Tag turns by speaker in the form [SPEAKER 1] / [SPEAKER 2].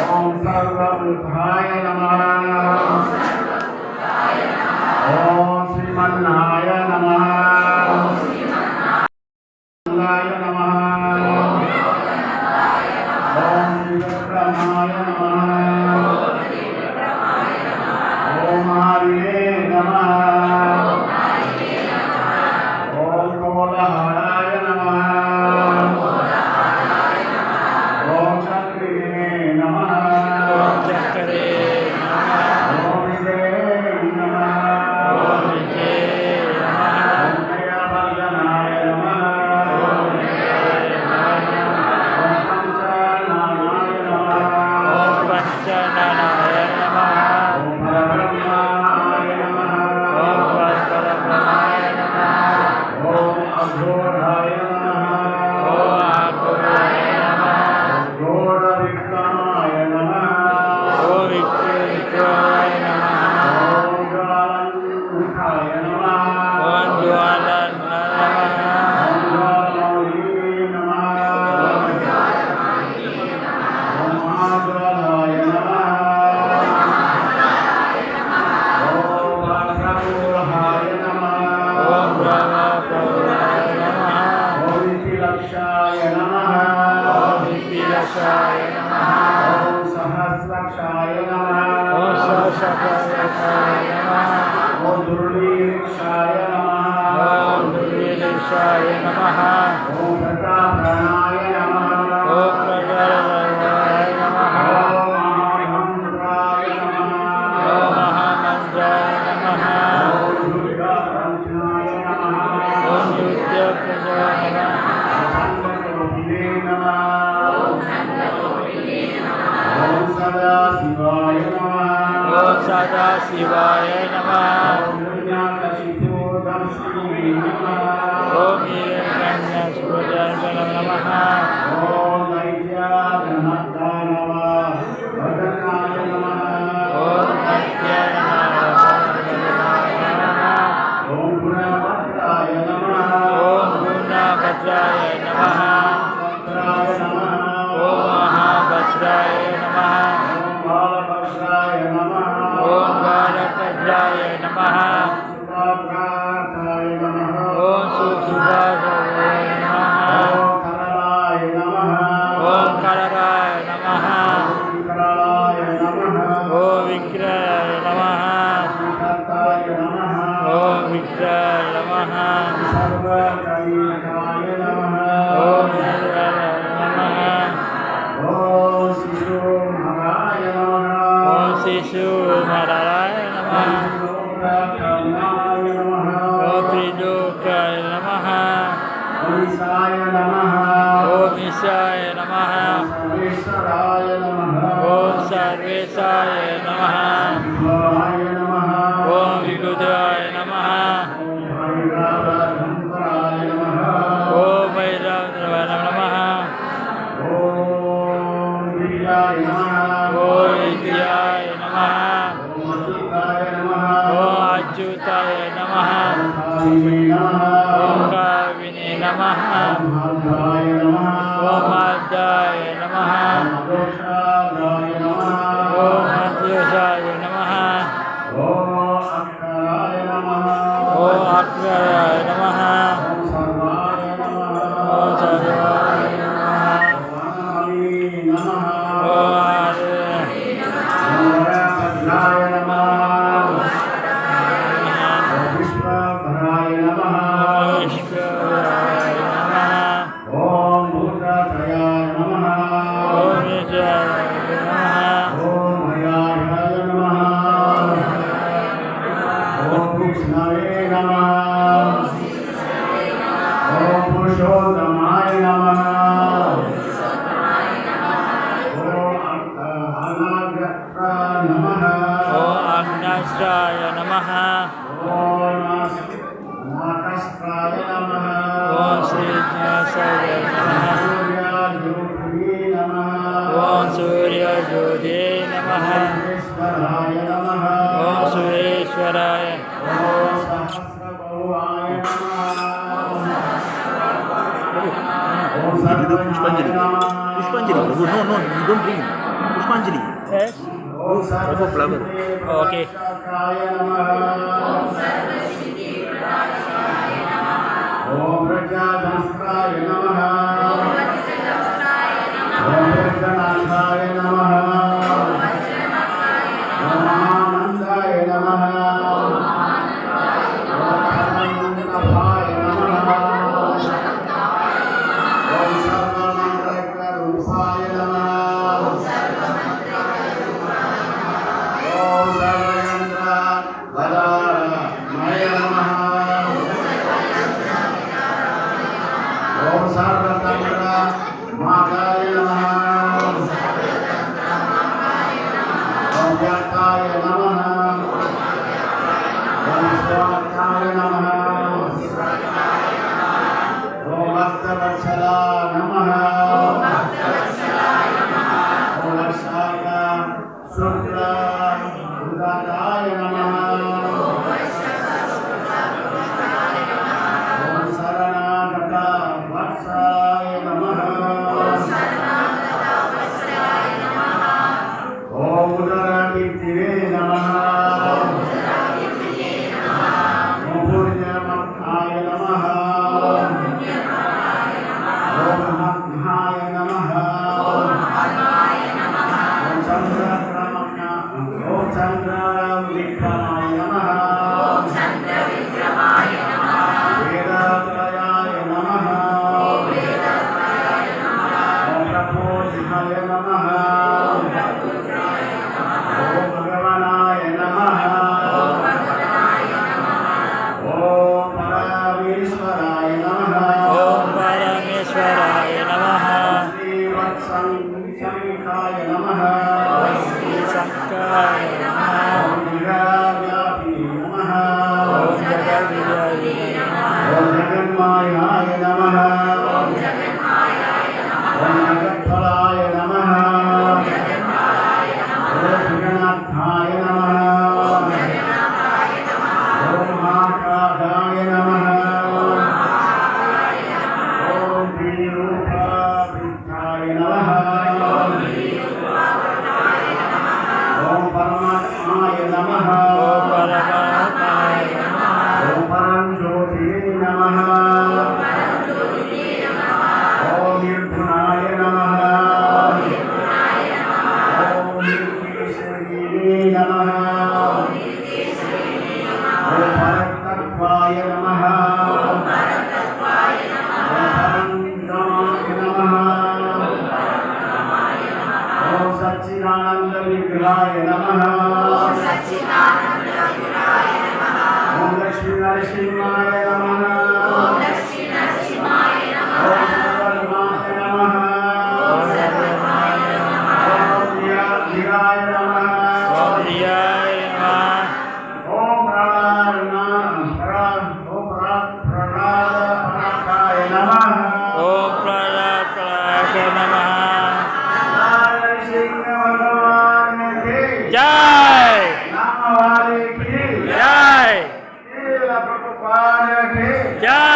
[SPEAKER 1] ఓం సర్వభూతాయ నమః ఓం శ్రీమన్నాయ నమః ఓం విక్రమాయ నమః ఓం హరియే నమః ఓం కోలహారాయ నమః ఓం చక్రిణే నమః ఓం విజయే నమః ఓం జయవర్ధనాయ నమః ఓం పంచనాయ నమః ఓం పరబ్రహ్మాయ నమః ఓం అఘోరాయ నమః ఘోర విక్రమాయ నమః ఓం జ్వాలంకాయ నమః ఓం జ్వాలమౌళీ నమః ఓం మహాజ్వాలాయ నమః ఓం అగ్రపూర్హాయ నమః ఓం విపిలక్షాయ నమః ఓం సహస్రక్షాయ నమః ఓం దుర్నిరీక్షాయ నమః ఓం ప్రతాపనాయ నమః ఓం మహామంత్రాయ నమః ఓం దుర్గారంజనాయ నమః ఓం చంద్రకోటినే నమః ఓం సదాశివాయ నమః ఓం జ్ఞానశిశోదర్శినే నమః ఓం దైత్యాగణదానవ వదనాయ నమః ఓం గుణభద్రాయ నమః ఓం భద్రాయ నమః ఓం మహాభద్రాయ నమః ఓం బాలభద్రాయ నమః సుభద్రాయ నమః ఓం సుభద్రాయ నమః ఓం కరరాయ నమః ఓం విక్రయ నమః ఓం విక్రయ నమః సర్వకైకాయ నమః ఓం సర్వకైకాయ నమః ఓం శిశుమహాయ నమః ఓం శిశుమహాయ నమః ఓం త్రిలోకాయ నమః ఓం ఈశాయ నమః ఓం ఈశాయ నమః ఓం సర్వేశాయ నమః ఓం విబుధాయ నమః ఓం వైరాగ్రవాయ నమః ఓం విద్యాయ నమః ఓం అచ్యుతాయ నమః ఓం కావినే నమః ఓం మాదాయ నమః ఓం అద్వేషాయ నమః ఓం అక్షరాయ నమః ఓం సర్వాయ నమః పురుషోత్తమాయ నమః ఓం అగ్నాస్త్రాయ నమః ఓం నాకస్త్రాయ నమః ఓం శ్రీజ్ఞాసాయ నమః ఓం సూర్యజ్యోతే నమః ఓం సురేశ్వరాయ ఓం సహస్రభువాయ నమః
[SPEAKER 2] Need to do Pushpanjali. Pushpanjali, Prabhu. No, no, you don't bring. Pushpanjali.
[SPEAKER 1] Yes.
[SPEAKER 2] Offer flower.
[SPEAKER 1] Okay.
[SPEAKER 3] ఓం ప్రజాధనస్కాయ నమః ఓం ప్రజనాథాయ నమః ఓం ఆనందాయ నమః ఓం అనంతాయ నమః ఓం సర్వమంత్రరూపాయ నమః ఓం సర్వయంత్ర వదారమయ నమః ఓం సర్వతంత్ర మాతాయ నమః ఓం వ్యాతాయ నమః ఓం స్వార్థాయ నమః ఓం భక్తవత్సలా నమః ఓం వర్షాక శుక్ల ఉదాతాయ నమః ఓం శరణాగత వత్సాయ నమః ఓం ఉదరకీర్తివే నమః ఓం పూర్ణమర్థాయ నమః ఓం మహాత్మాయ నమః ఓం చంద్రక్రమణ ఓం చంద్ర విక్రమాయ నమః వేదాత్రయాయ నమః ఓం ప్రబోధాయ నమః ఓం భగవనాయ నమః ఓం పరమేశ్వరాయ నమః
[SPEAKER 1] ఓం పరమేశ్వరాయ నమః.
[SPEAKER 3] శ్రీవత్సంకాయ నమః
[SPEAKER 1] శ్రీ శంకరాయ నమః.
[SPEAKER 3] ఓం జగవ్యాపి నమః
[SPEAKER 1] ఓం జగద్విజయాయ నమః.
[SPEAKER 3] ఓం జగన్మాయాయ నమః ఓం జగత్ఫలాయ నమః ఓం జగన్నాథాయ నమః ఓం మహాకాళాయ నమః ఓం శ్రీరూపాభిష్టాయ నమః ఓం పరమాత్మాయ నమః
[SPEAKER 1] ఓం పరమాత్మాయ నమః.
[SPEAKER 3] ఓం పరం జ్యోతిరే నమః ఓం నిర్గుణాయ నమః ఓం నిర్విశేషిణే నమః ఓం పరతత్వాయ నమః ఓం పరంధామాయ నమః ఓం సచ్చిదానంద విగ్రహాయ నమః ఓం లక్ష్మీ నరసింహాయ నమః ఓం సర్వధర్మాయ నమః
[SPEAKER 1] ఓం సర్వధర్మాయ నమః.
[SPEAKER 3] ఓం ధీరాయ నమః
[SPEAKER 1] ఓం ప్రియాయ నమః.
[SPEAKER 3] ఓం ప్రణాదాయ నమః
[SPEAKER 1] ఓం ప్రళయాయ నమః.
[SPEAKER 3] నరసింహ భగవానికి
[SPEAKER 1] జై
[SPEAKER 3] నామవారికి
[SPEAKER 1] జై
[SPEAKER 3] శ్రీల ప్రభుపాదకి
[SPEAKER 1] జై